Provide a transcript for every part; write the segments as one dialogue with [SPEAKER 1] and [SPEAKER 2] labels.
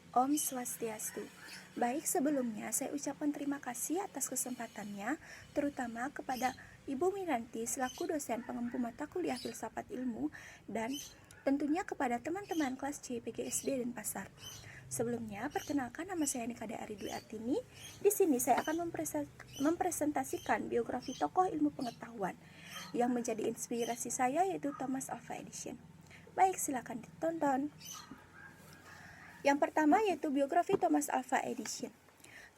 [SPEAKER 1] Om Swastiastu. Baik, sebelumnya saya ucapkan terima kasih atas kesempatannya, terutama kepada Ibu Miranti selaku dosen pengempu mata kuliah Filsafat Ilmu dan tentunya kepada teman-teman kelas C PGSD Denpasar. Sebelumnya, perkenalkan nama saya Nikade Aridwi Artini. Di sini saya akan mempresentasikan biografi tokoh ilmu pengetahuan yang menjadi inspirasi saya, yaitu Thomas Alva Edison. Baik, silakan ditonton. Yang pertama yaitu biografi Thomas Alva Edison.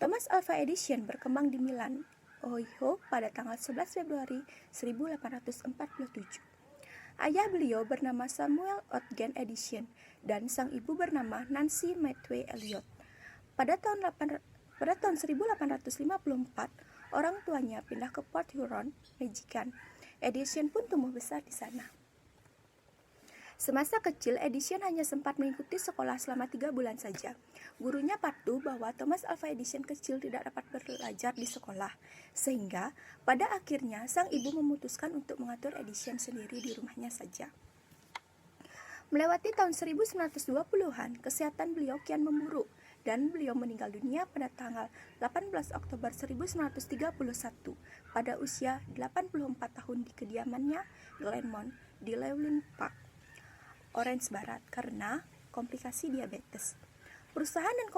[SPEAKER 1] Thomas Alva Edison berkembang di Milan, Ohio pada tanggal 11 Februari 1847. Ayah beliau bernama Samuel Ogden Edison dan sang ibu bernama Nancy Medway Elliot. Pada tahun 1854, orang tuanya pindah ke Port Huron, Michigan. Edison pun tumbuh besar di sana. Semasa kecil, Edison hanya sempat mengikuti sekolah selama 3 bulan saja. Gurunya patuh bahwa Thomas Alva Edison kecil tidak dapat belajar di sekolah, sehingga pada akhirnya sang ibu memutuskan untuk mengatur Edison sendiri di rumahnya saja. Melewati tahun 1920-an, kesehatan beliau kian memburuk dan beliau meninggal dunia pada tanggal 18 Oktober 1931 pada usia 84 tahun di kediamannya Glenmont di Llewellyn Park, Orange Barat, karena komplikasi diabetes. Perusahaan dan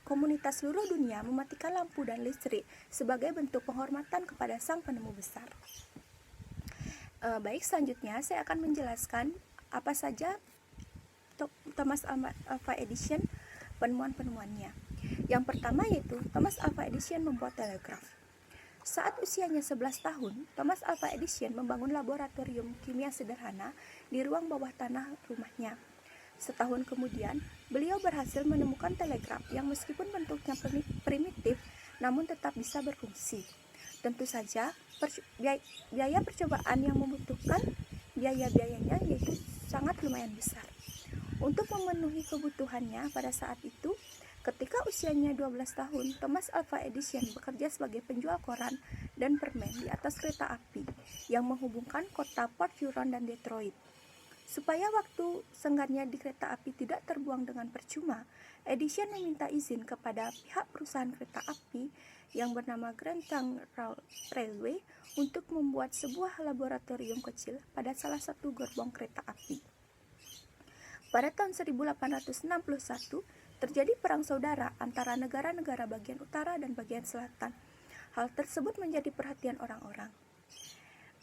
[SPEAKER 1] komunitas seluruh dunia mematikan lampu dan listrik sebagai bentuk penghormatan kepada sang penemu besar. Baik, selanjutnya saya akan menjelaskan apa saja Thomas Alva Edison penemuan-penemuannya. Yang pertama yaitu Thomas Alva Edison membuat telegraf. Saat usianya 11 tahun, Thomas Alva Edison membangun laboratorium kimia sederhana di ruang bawah tanah rumahnya. Setahun kemudian, beliau berhasil menemukan telegraf yang meskipun bentuknya primitif, namun tetap bisa berfungsi. Tentu saja, biaya percobaan yang membutuhkan biaya-biayanya yaitu sangat lumayan besar. Untuk memenuhi kebutuhannya pada saat itu, ketika usianya 12 tahun, Thomas Alva Edison bekerja sebagai penjual koran dan permen di atas kereta api yang menghubungkan kota Port Huron dan Detroit. Supaya waktu senggannya di kereta api tidak terbuang dengan percuma, Edison meminta izin kepada pihak perusahaan kereta api yang bernama Grand Trunk Railway untuk membuat sebuah laboratorium kecil pada salah satu gerbong kereta api. Pada tahun 1861, terjadi perang saudara antara negara-negara bagian utara dan bagian selatan. Hal tersebut menjadi perhatian orang-orang.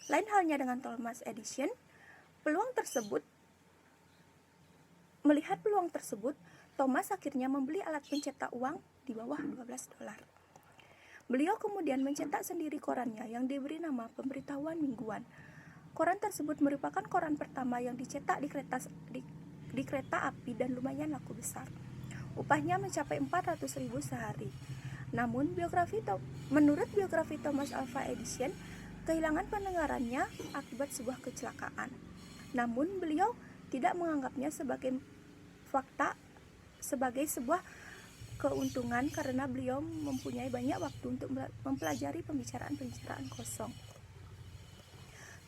[SPEAKER 1] Lain halnya dengan Thomas Edison, melihat peluang tersebut, Thomas akhirnya membeli alat pencetak uang di bawah $12. Beliau kemudian mencetak sendiri korannya yang diberi nama Pemberitahuan Mingguan. Koran tersebut merupakan koran pertama yang dicetak di kereta api dan lumayan laku besar. Upahnya mencapai 400.000 sehari. Namun, menurut biografi Thomas Alva Edison, kehilangan pendengarannya akibat sebuah kecelakaan. Namun, beliau tidak menganggapnya sebagai fakta, sebagai sebuah keuntungan karena beliau mempunyai banyak waktu untuk mempelajari pembicaraan kosong.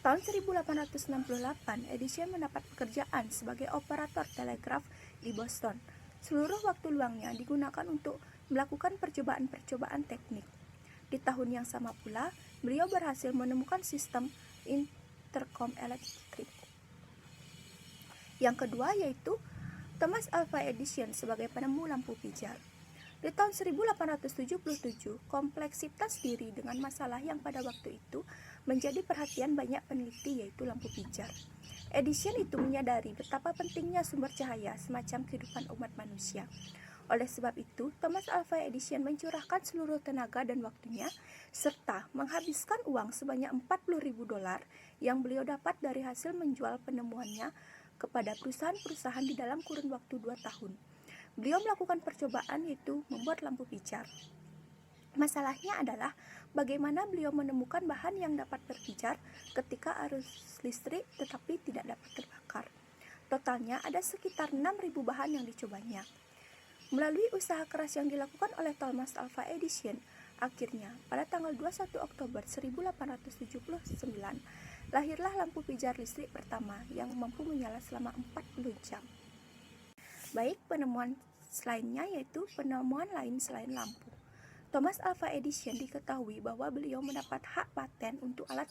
[SPEAKER 1] Tahun 1868, Edison mendapat pekerjaan sebagai operator telegraf di Boston. Seluruh waktu luangnya digunakan untuk melakukan percobaan-percobaan teknik. Di tahun yang sama pula, beliau berhasil menemukan sistem intercom elektrik. Yang kedua yaitu Thomas Alva Edison sebagai penemu lampu pijar. Di tahun 1877, kompleksitas diri dengan masalah yang pada waktu itu menjadi perhatian banyak peneliti, yaitu lampu pijar. Edison itu menyadari betapa pentingnya sumber cahaya semacam kehidupan umat manusia. Oleh sebab itu, Thomas Alva Edison mencurahkan seluruh tenaga dan waktunya serta menghabiskan uang sebanyak $40.000 yang beliau dapat dari hasil menjual penemuannya kepada perusahaan-perusahaan di dalam kurun waktu 2 tahun. Beliau melakukan percobaan yaitu membuat lampu pijar. Masalahnya adalah bagaimana beliau menemukan bahan yang dapat berpijar ketika arus listrik tetapi tidak dapat terbakar. Totalnya ada sekitar 6.000 bahan yang dicobanya. Melalui usaha keras yang dilakukan oleh Thomas Alva Edison, akhirnya pada tanggal 21 Oktober 1879, lahirlah lampu pijar listrik pertama yang mampu menyala selama 40 jam. Baik, penemuan selainnya, yaitu penemuan lain selain lampu. Thomas Alva Edison diketahui bahwa beliau mendapat hak paten untuk alat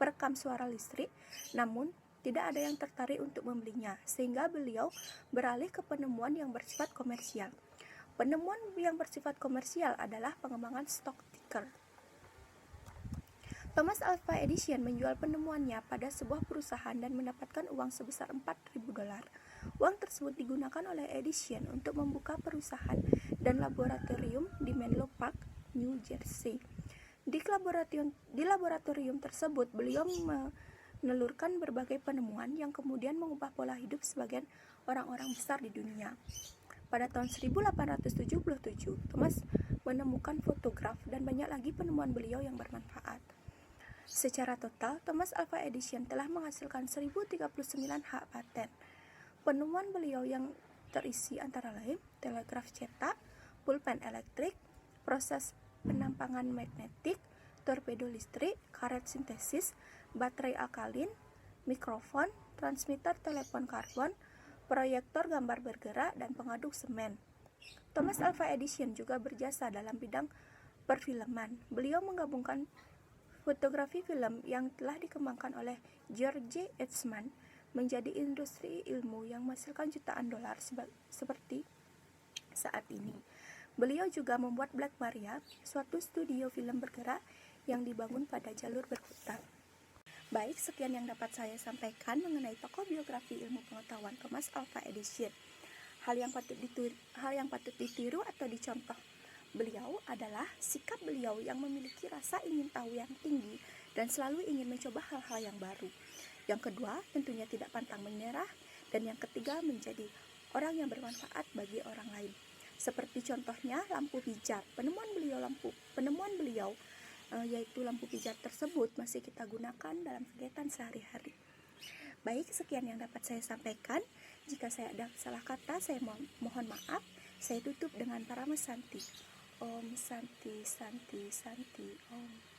[SPEAKER 1] perekam suara listrik, namun tidak ada yang tertarik untuk membelinya, sehingga beliau beralih ke penemuan yang bersifat komersial. Penemuan yang bersifat komersial adalah pengembangan stock ticker. Thomas Alva Edison menjual penemuannya pada sebuah perusahaan dan mendapatkan uang sebesar $4.000. Uang tersebut digunakan oleh Edison untuk membuka perusahaan dan laboratorium di Menlo Park, New Jersey. Di laboratorium tersebut, beliau menelurkan berbagai penemuan yang kemudian mengubah pola hidup sebagian orang-orang besar di dunia. Pada tahun 1877, Thomas menemukan fotograf dan banyak lagi penemuan beliau yang bermanfaat. Secara total, Thomas Alva Edison telah menghasilkan 1039 hak paten. Penemuan beliau yang terisi antara lain telegraf cetak, pulpen elektrik, proses penampangan magnetik, torpedo listrik, karet sintesis, baterai alkalin, mikrofon, transmitter telepon karbon, proyektor gambar bergerak, dan pengaduk semen. Thomas Alva Edison juga berjasa dalam bidang perfilman. Beliau menggabungkan fotografi film yang telah dikembangkan oleh George Eastman menjadi industri ilmu yang menghasilkan jutaan dolar seperti saat ini. Beliau juga membuat Black Maria, suatu studio film bergerak yang dibangun pada jalur berputar. Baik, sekian yang dapat saya sampaikan mengenai tokoh biografi ilmu pengetahuan Thomas Alva Edison. Hal yang patut ditiru atau dicontoh beliau adalah sikap beliau yang memiliki rasa ingin tahu yang tinggi dan selalu ingin mencoba hal-hal yang baru. Yang kedua, tentunya tidak pantang menyerah, dan yang ketiga, menjadi orang yang bermanfaat bagi orang lain. Seperti contohnya lampu pijar. Penemuan beliau yaitu lampu pijar tersebut masih kita gunakan dalam kegiatan sehari-hari. Baik, sekian yang dapat saya sampaikan. Jika saya ada salah kata, saya mohon maaf. Saya tutup dengan Parama Santi. Om Santi Santi Santi Om.